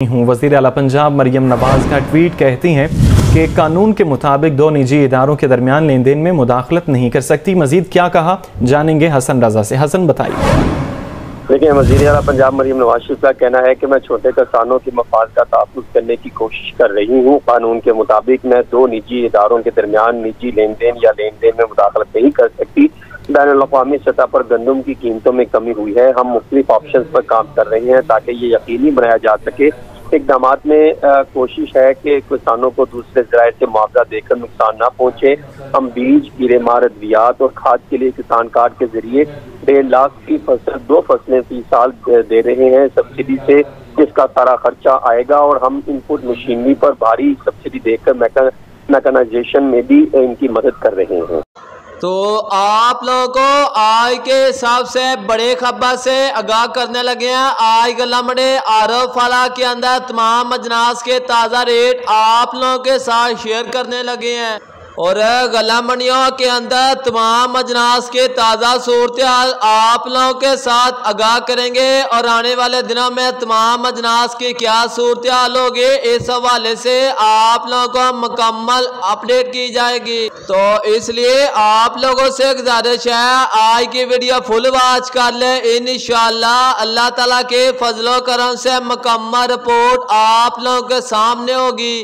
हूँ। वज़ीर आला पंजाब मरियम नवाज का ट्वीट कहती हैं कि कानून के मुताबिक दो निजी इदारों के दरमियान लेन देन में मुदाखलत नहीं कर सकती। मजीद क्या कहा जानेंगे हसन रजा से। हसन बताइए। देखिए, वज़ीर आला पंजाब मरियम नवाज का कहना है कि मैं छोटे किसानों के मफाद का तहफ़्फ़ुज़ करने की कोशिश कर रही हूँ। कानून के मुताबिक मैं दो निजी इदारों के दरमियान निजी लेन देन या लेन देन में मुदाखलत नहीं कर सकती। बैनुल-अक़वामी सतह पर गंदम की कीमतों में कमी हुई है। हम मुख्तलिफ ऑप्शन पर काम कर रहे हैं ताकि ये यकीनी बनाया जा सके। इक़दाम में कोशिश है कि किसानों को दूसरे ज़राए से मुआवजा देकर नुकसान ना पहुँचे। हम बीज, कीड़े-मार, अद्वियात और खाद के लिए किसान कार्ड के जरिए 1.5 लाख की फसल 2 फसलें फी साल दे रहे हैं सब्सिडी से, जिसका सारा खर्चा आएगा। और हम इनपुट मशीनरी पर भारी सब्सिडी देकर मैकेनाइजेशन में भी इनकी मदद कर रहे हैं। तो आप लोगों को आज के सबसे बड़े खबर से आगाह करने लगे हैं। आज गलामड़े आरफ वाला के अंदर तमाम अजनास के ताज़ा रेट आप लोगों के साथ शेयर करने लगे हैं और गलामड़ियों के अंदर तमाम अजनास के ताज़ा सूरत हाल आप लोगों के साथ आगाह करेंगे और आने वाले दिनों में तमाम अजनास की क्या सूरत हाल होगी इस हवाले से आप लोगों को मुकम्मल अपडेट की जाएगी। तो इसलिए आप लोगों से गुजारिश है आज की वीडियो फुल वॉच कर ले। इंशाअल्लाह अल्लाह ताला के फजलो करम से मुकम्मल रिपोर्ट आप लोगों के सामने होगी।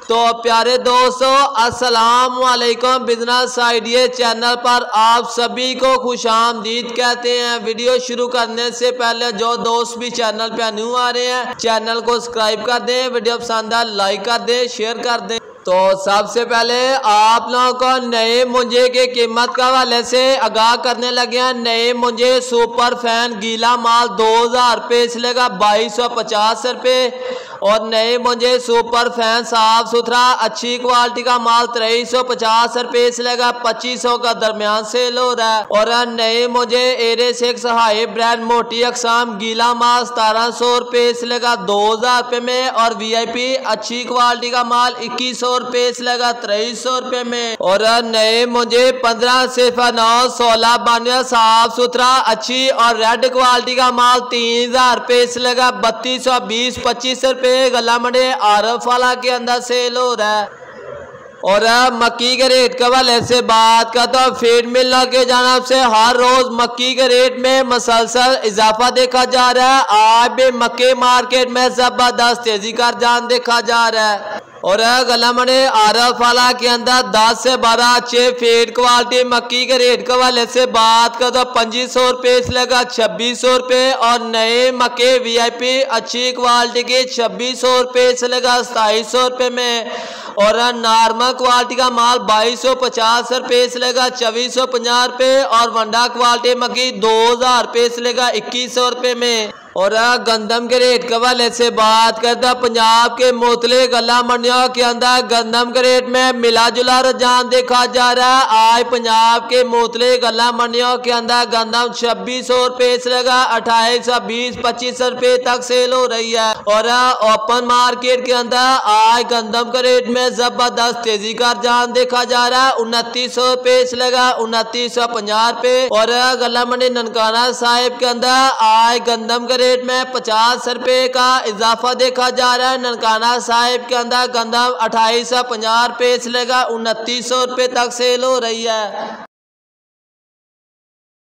तो प्यारे दोस्तों, अस्सलाम वालेकुम। बिजनेस आइडिया चैनल पर आप सभी को खुशामदीद कहते हैं। वीडियो शुरू करने से पहले जो दोस्त भी चैनल पे न्यू आ रहे हैं चैनल को सब्सक्राइब कर दें, वीडियो पसंद आए लाइक कर दें, शेयर कर दें। तो सबसे पहले आप लोगों को नए मुंजे की कीमत का हवाले से आगाह करने लगे हैं। नए मुंजे सुपर फैन गीला माल 2000 रुपये से लेगा 2250 रुपये और नए मुंजे सुपर फैन साफ सुथरा अच्छी क्वालिटी का माल 2350 रुपये से लेगा 2500 का दरमियान सेल हो रहा है। और नए मुंजे एरे 6 हाई ब्रांड मोटी अकसाम गीला माल 1700 रुपये से लेगा 2000 रुपये में और VIP अच्छी क्वालिटी का माल 2100 रुपये से लेगा 2300 रुपये में। और नए मुंजे 15 सिर्फ 9 16 92 साफ सुथरा अच्छी और रेड क्वालिटी का माल 3000 रुपये से लेगा 3220 25 रुपये गलामड़े आरफ वाला के अंदर सेल हो रहा है। और मक्की के रेट के हवाले से बात करता हूँ। फीड मिल के जानब से हर रोज मक्की के रेट में मुसलसल इजाफा देखा जा रहा है। आज भी मक्की मार्केट में जबरदस्त तेजी का रुझान देखा जा रहा है। और गलामड़े आरफ वाला के अंदर 10 से 12 अच्छे फीड क्वालिटी मक्की के रेट के हवाले से बात कर तो 2500 रुपये से लेगा 2600 रुपये और नए मक्के VIP अच्छी क्वालिटी के 2600 रुपये से लेगा 2700 रुपये में। और नॉर्मल क्वालिटी का माल 2250 रुपये से लेगा 2450 रुपये और वंडा क्वालिटी मक्की 2000 रुपये से लेगा 2100 रुपये में। और गंदम के रेट के हवाले से बात करता पंजाब के मुख्तलिफ गला मंडियों के अंदर गंदम के रेट में मिला जुला रुझान देखा जा रहा है। आज पंजाब के मुख्तलिफ गला मंडियों के अंदर गंदम 2600 रुपये से लेगा 2820 25 रुपये तक सेल हो रही है। और ओपन मार्केट के अंदर आज गंदम के रेट में जबरदस्त तेजी का रुझान देखा जा रहा है। 2900 रुपये से लेगा 2950 रुपये। और गला मंडी ननकाना साहिब के अंदर आज गंदम के रेट में 50 रुपये का इजाफा देखा जा रहा है। ननकाना साहिब के अंदर गंदम 2850 रुपये से लेगा 2900 रुपये तक सेल हो रही है।